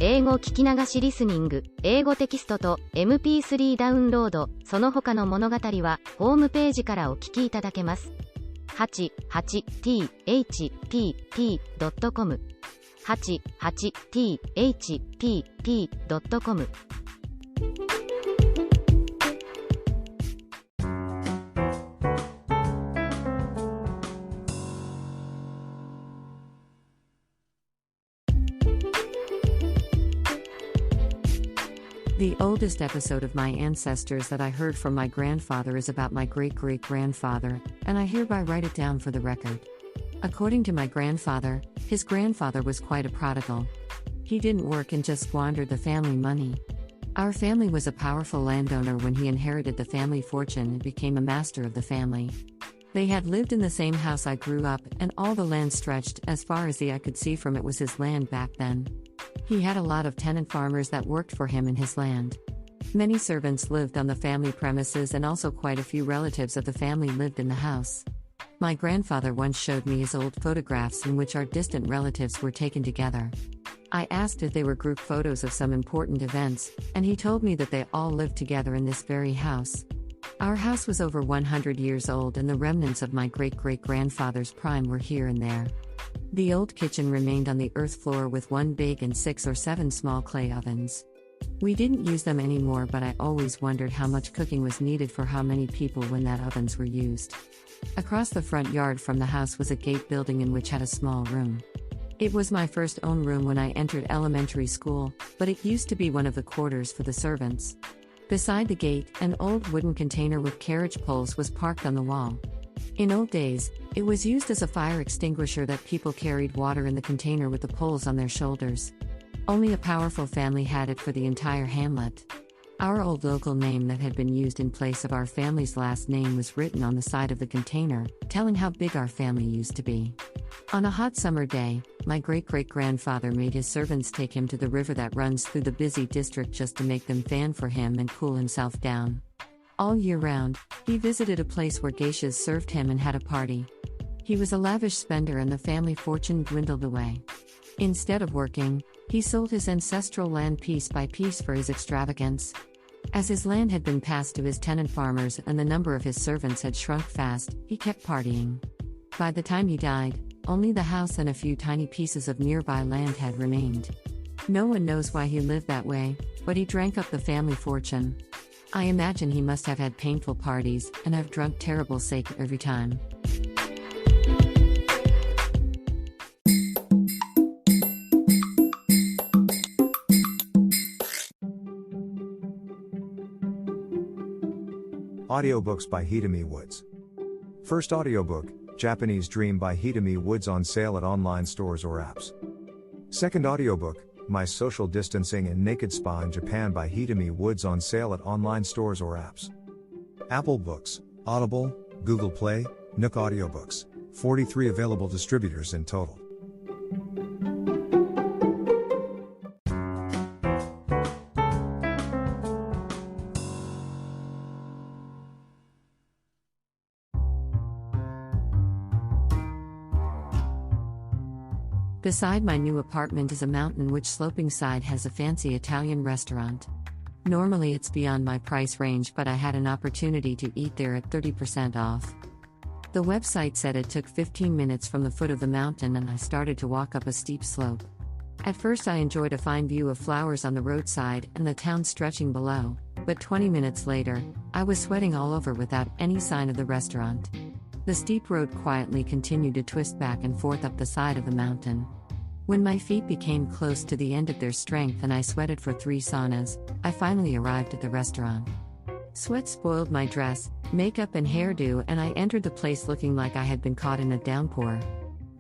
英語聞き流しリスニング、英語テキストと MP3 ダウンロード、その他の物語はホームページからお聞きいただけます。88thpp.com 88thpp.com The oldest episode of my ancestors that I heard from my grandfather is about my great-great-grandfather, and I hereby write it down for the record. According to my grandfather, his grandfather was quite a prodigal. He didn't work and just squandered the family money. Our family was a powerful landowner when he inherited the family fortune and became a master of the family. They had lived in the same house I grew up, and all the land stretched as far as the eye could see from it was his land back then. He had a lot of tenant farmers that worked for him in his land. Many servants lived on the family premises, and also quite a few relatives of the family lived in the house. My grandfather once showed me his old photographs in which our distant relatives were taken together. I asked if they were group photos of some important events, and he told me that they all lived together in this very house. Our house was over 100 years old, and the remnants of my great-great-grandfather's prime were here and there. The old kitchen remained on the earth floor with one big and 6 or 7 small clay ovens. We didn't use them anymore, but I always wondered how much cooking was needed for how many people when that ovens were used. Across the front yard from the house was a gate building in which had a small room. It was my first own room when I entered elementary school, but it used to be one of the quarters for the servants. Beside the gate, an old wooden container with carriage poles was parked on the wall. In old days, it was used as a fire extinguisher that people carried water in the container with the poles on their shoulders. Only a powerful family had it for the entire hamlet. Our old local name that had been used in place of our family's last name was written on the side of the container, telling how big our family used to be. On a hot summer day, my great-great-grandfather made his servants take him to the river that runs through the busy district just to make them fan for him and cool himself down. All year round, he visited a place where geishas served him and had a party. He was a lavish spender, and the family fortune dwindled away. Instead of working, he sold his ancestral land piece by piece for his extravagance. As his land had been passed to his tenant farmers and the number of his servants had shrunk fast, he kept partying. By the time he died, only the house and a few tiny pieces of nearby land had remained. No one knows why he lived that way, but he drank up the family fortune. I imagine he must have had painful parties, and have drunk terrible sake every time. Audiobooks by Hitomi Woods. First audiobook, Japanese Dream by Hitomi Woods, on sale at online stores or apps. Second audiobook, My Social Distancing and Naked Spa in Japan by Hitomi Woods, on sale at online stores or apps. Apple Books, Audible, Google Play, Nook Audiobooks, 43 available distributors in total. Beside my new apartment is a mountain which sloping side has a fancy Italian restaurant. Normally it's beyond my price range, but I had an opportunity to eat there at 30% off. The website said it took 15 minutes from the foot of the mountain, and I started to walk up a steep slope. At first I enjoyed a fine view of flowers on the roadside and the town stretching below, but 20 minutes later, I was sweating all over without any sign of the restaurant. The steep road quietly continued to twist back and forth up the side of the mountain. When my feet became close to the end of their strength and I sweated for 3 saunas, I finally arrived at the restaurant. Sweat spoiled my dress, makeup and hairdo, and I entered the place looking like I had been caught in a downpour.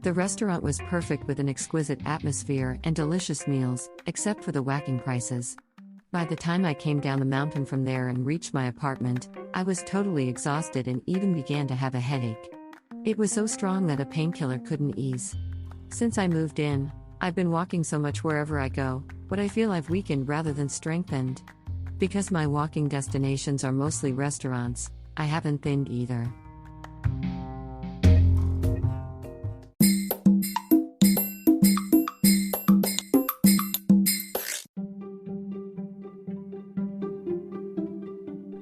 The restaurant was perfect, with an exquisite atmosphere and delicious meals, except for the whacking prices. By the time I came down the mountain from there and reached my apartment, I was totally exhausted and even began to have a headache. It was so strong that a painkiller couldn't ease. Since I moved in, I've been walking so much wherever I go, but I feel I've weakened rather than strengthened. Because my walking destinations are mostly restaurants, I haven't thinned either.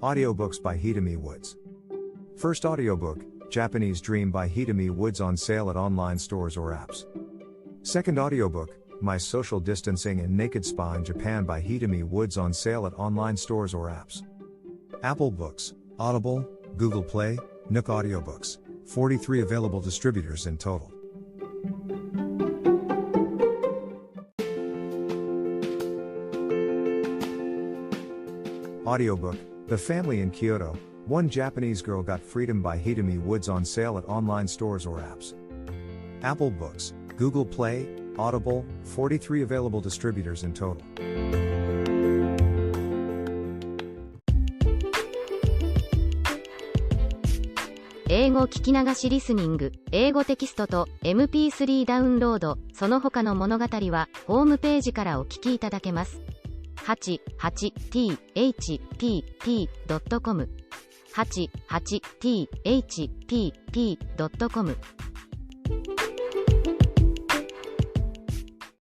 Audiobooks by Hitomi Woods. First audiobook, Japanese Dream by Hitomi Woods on sale at online stores or apps. Second audiobook, My Social Distancing and Naked Spa in Japan by Hitomi Woods on sale at online stores or apps. Apple Books, Audible, Google Play, Nook Audiobooks, 43 available distributors in total. Audiobook, The Family in Kyoto, One Japanese Girl Got Freedom by Hitomi Woods on sale at online stores or apps. Apple Books, Google Play, Audible, 43 available distributors in total. 英語聞き流しリスニング、英語テキストと MP3 ダウンロード、その他の物語はホームページからお聞きいただけます。88thpp.com 88thpp.com